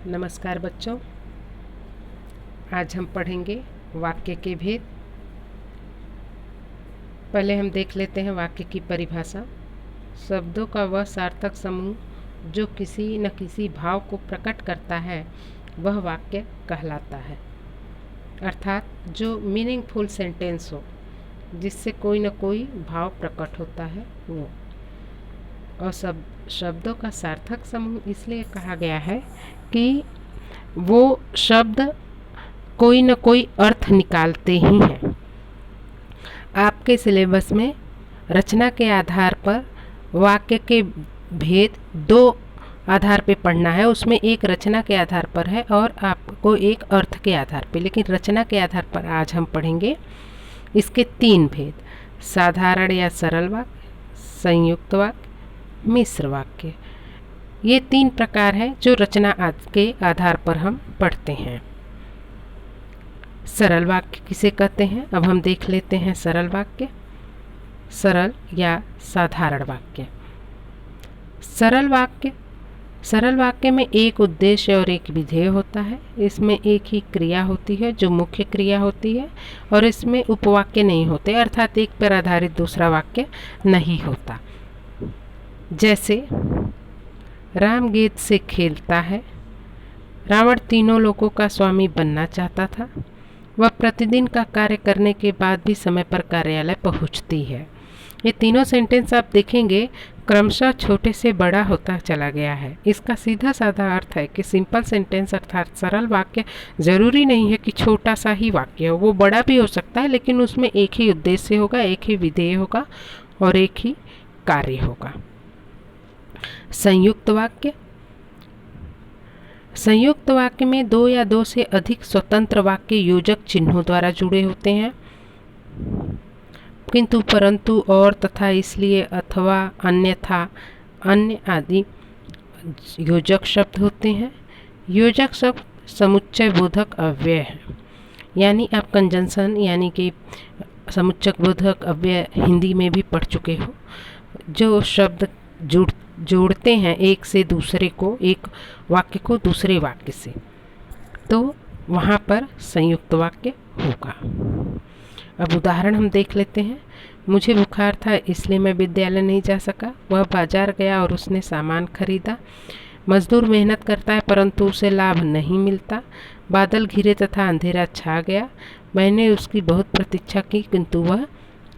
नमस्कार बच्चों, आज हम पढ़ेंगे वाक्य के भेद। पहले हम देख लेते हैं वाक्य की परिभाषा। शब्दों का वह सार्थक समूह जो किसी न किसी भाव को प्रकट करता है वह वाक्य कहलाता है। अर्थात जो मीनिंगफुल सेंटेंस हो, जिससे कोई न कोई भाव प्रकट होता है वो। और शब्दों का सार्थक समूह इसलिए कहा गया है कि वो शब्द कोई न कोई अर्थ निकालते ही हैं। आपके सिलेबस में रचना के आधार पर वाक्य के भेद दो आधार पे पढ़ना है। उसमें एक रचना के आधार पर है और आपको एक अर्थ के आधार पे, लेकिन रचना के आधार पर आज हम पढ़ेंगे इसके 3 भेद: साधारण या सरल वाक्य, संयुक्त वाक्य, मिश्र वाक्य। ये 3 प्रकार हैं जो रचना के आधार पर हम पढ़ते हैं। सरल वाक्य किसे कहते हैं, अब हम देख लेते हैं। सरल वाक्य, सरल या साधारण वाक्य। सरल वाक्य में एक उद्देश्य और एक विधेय होता है। इसमें एक ही क्रिया होती है जो मुख्य क्रिया होती है और इसमें उपवाक्य नहीं होते, अर्थात एक पर आधारित दूसरा वाक्य नहीं होता। जैसे राम गेंद से खेलता है। रावण तीनों लोगों का स्वामी बनना चाहता था। वह प्रतिदिन का कार्य करने के बाद भी समय पर कार्यालय पहुंचती है। ये तीनों सेंटेंस आप देखेंगे क्रमशः छोटे से बड़ा होता चला गया है। इसका सीधा साधा अर्थ है कि सिंपल सेंटेंस अर्थात सरल वाक्य जरूरी नहीं है कि छोटा सा ही वाक्य हो, वो बड़ा भी हो सकता है, लेकिन उसमें एक ही उद्देश्य होगा, एक ही विधेय होगा और एक ही कार्य होगा। संयुक्त वाक्य, संयुक्त वाक्य में 2 या 2 से अधिक स्वतंत्र वाक्य योजक चिन्हों द्वारा जुड़े होते हैं। किंतु, परंतु, और, तथा, इसलिए, अथवा, अन्यथा, अन्य आदि योजक शब्द होते हैं। योजक शब्द समुच्चय बोधक अव्यय है। यानी आप कंजंक्शन यानी कि समुच्चय बोधक अव्यय हिंदी में भी पढ़ चुके हो। जो शब्द जोड़ते हैं एक से दूसरे को, एक वाक्य को दूसरे वाक्य से, तो वहाँ पर संयुक्त वाक्य होगा। अब उदाहरण हम देख लेते हैं। मुझे बुखार था इसलिए मैं विद्यालय नहीं जा सका। वह बाजार गया और उसने सामान खरीदा। मजदूर मेहनत करता है परंतु उसे लाभ नहीं मिलता। बादल घिरे तथा अंधेरा छा गया। मैंने उसकी बहुत प्रतीक्षा की किंतु वह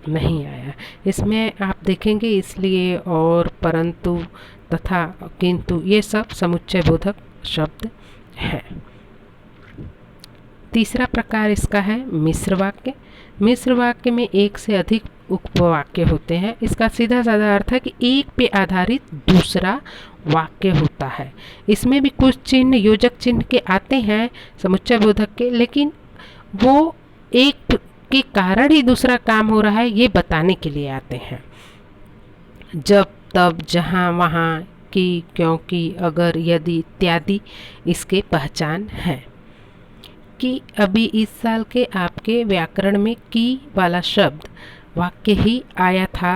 नहीं आया। इसमें आप देखेंगे इसलिए, और, परंतु, तथा, किंतु, ये सब समुच्चय बोधक शब्द हैं। तीसरा प्रकार इसका है मिश्र वाक्य। मिश्र वाक्य में एक से अधिक उपवाक्य होते हैं। इसका सीधा साधा अर्थ है कि एक पे आधारित दूसरा वाक्य होता है। इसमें भी कुछ चिन्ह योजक चिन्ह के आते हैं समुच्चय बोधक के, लेकिन वो एक के कारण ही दूसरा काम हो रहा है ये बताने के लिए आते हैं। जब, तब, जहाँ, वहाँ, कि, क्योंकि, अगर, यदि इत्यादि इसके पहचान है। कि अभी इस साल के आपके व्याकरण में की वाला शब्द वाक्य ही आया था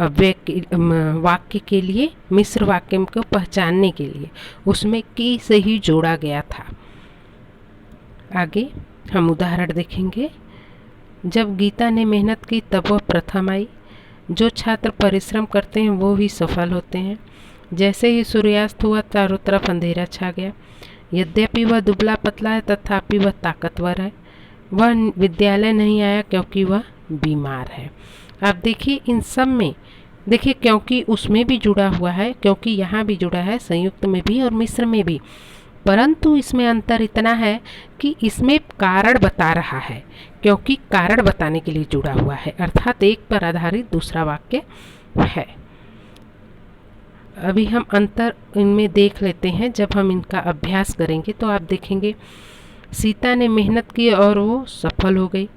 वाक्य के लिए, मिश्र वाक्य को पहचानने के लिए उसमें की से ही जोड़ा गया था। आगे हम उदाहरण देखेंगे। जब गीता ने मेहनत की तब वह प्रथम आई। जो छात्र परिश्रम करते हैं वो ही सफल होते हैं। जैसे ही सूर्यास्त हुआ चारों तरफ अंधेरा छा गया। यद्यपि वह दुबला पतला है तथापि वह ताकतवर है। वह विद्यालय नहीं आया क्योंकि वह बीमार है। आप देखिए इन सब में देखिए क्योंकि उसमें भी जुड़ा हुआ है, क्योंकि यहाँ भी जुड़ा है, संयुक्त में भी और मिश्र में भी। परंतु इसमें अंतर इतना है कि इसमें कारण बता रहा है, क्योंकि कारण बताने के लिए जुड़ा हुआ है, अर्थात एक पर आधारित दूसरा वाक्य है। अभी हम अंतर इनमें देख लेते हैं। जब हम इनका अभ्यास करेंगे तो आप देखेंगे सीता ने मेहनत की और वो सफल हो गई।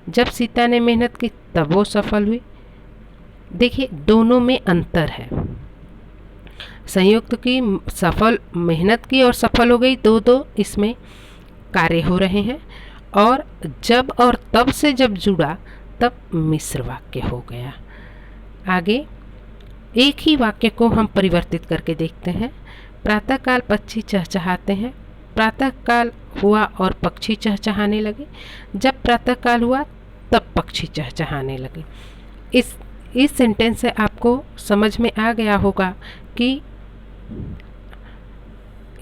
जब सीता ने मेहनत की तब वो सफल हुई। देखिए दोनों में अंतर है। संयुक्त की सफल मेहनत की और सफल हो गई, दो इसमें कार्य हो रहे हैं। और जब और तब से जब जुड़ा तब मिश्र वाक्य हो गया। आगे एक ही वाक्य को हम परिवर्तित करके देखते हैं। प्रातःकाल पक्षी चहचहाते हैं। प्रातःकाल हुआ और पक्षी चहचहाने लगे। जब प्रातःकाल हुआ तब पक्षी चहचहाने लगे। इस सेंटेंस से आपको समझ में आ गया होगा कि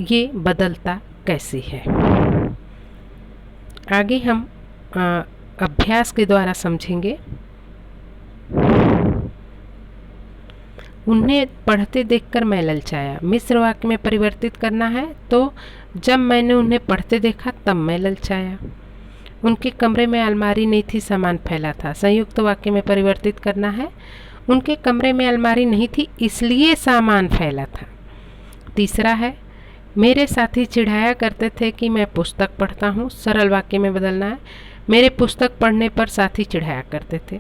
ये बदलता कैसे है। आगे हम अभ्यास के द्वारा समझेंगे। उन्हें पढ़ते देखकर मैं ललचाया। मिश्र वाक्य में परिवर्तित करना है तो जब मैंने उन्हें पढ़ते देखा तब मैं ललचाया। उनके कमरे में अलमारी नहीं थी, सामान फैला था। संयुक्त वाक्य में परिवर्तित करना है, उनके कमरे में अलमारी नहीं थी इसलिए सामान फैला था। तीसरा है, मेरे साथी चिढ़ाया करते थे कि मैं पुस्तक पढ़ता हूँ। सरल वाक्य में बदलना है, मेरे पुस्तक पढ़ने पर साथी चिढ़ाया करते थे।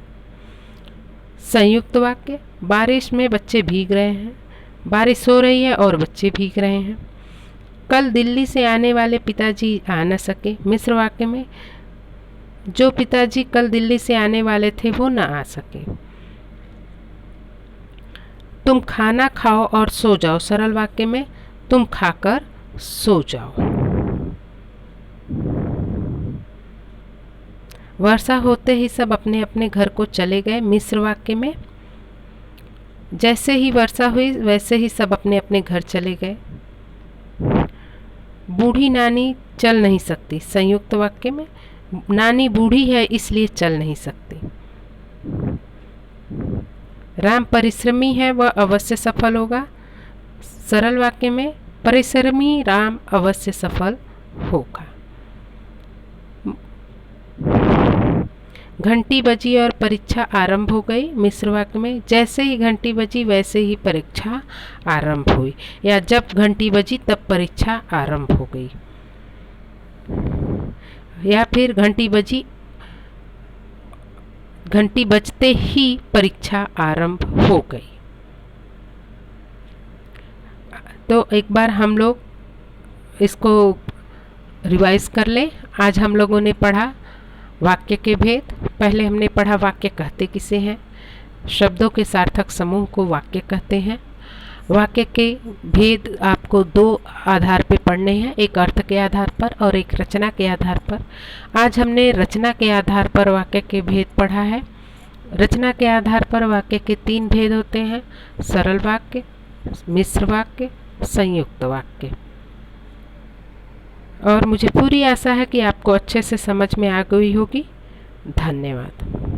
संयुक्त वाक्य, बारिश में बच्चे भीग रहे हैं। बारिश हो रही है और बच्चे भीग रहे हैं। कल दिल्ली से आने वाले पिताजी आ न सके। मिश्र वाक्य में, जो पिताजी कल दिल्ली से आने वाले थे वो न आ सके। तुम खाना खाओ और सो जाओ। सरल वाक्य में, तुम खाकर सो जाओ। वर्षा होते ही सब अपने अपने घर को चले गए। मिश्र वाक्य में, जैसे ही वर्षा हुई वैसे ही सब अपने अपने घर चले गए। बूढ़ी नानी चल नहीं सकती। संयुक्त वाक्य में, नानी बूढ़ी है इसलिए चल नहीं सकती। राम परिश्रमी है, वह अवश्य सफल होगा। सरल वाक्य में, परिश्रमी राम अवश्य सफल होगा। घंटी बजी और परीक्षा आरंभ हो गई। मिश्र वाक्य में, जैसे ही घंटी बजी वैसे ही परीक्षा आरंभ हुई, या जब घंटी बजी तब परीक्षा आरंभ हो गई, या फिर घंटी बजते ही परीक्षा आरंभ हो गई। तो एक बार हम लोग इसको रिवाइज कर लें। आज हम लोगों ने पढ़ा वाक्य के भेद। पहले हमने पढ़ा वाक्य कहते किसे हैं। शब्दों के सार्थक समूह को वाक्य कहते हैं। वाक्य के भेद आपको दो आधार पे पढ़ने हैं, एक अर्थ के आधार पर और एक रचना के आधार पर। आज हमने रचना के आधार पर वाक्य के भेद पढ़ा है। रचना के आधार पर वाक्य के 3 भेद होते हैं, सरल वाक्य, मिश्र वाक्य, संयुक्त वाक्य। और मुझे पूरी आशा है कि आपको अच्छे से समझ में आ गई होगी। धन्यवाद।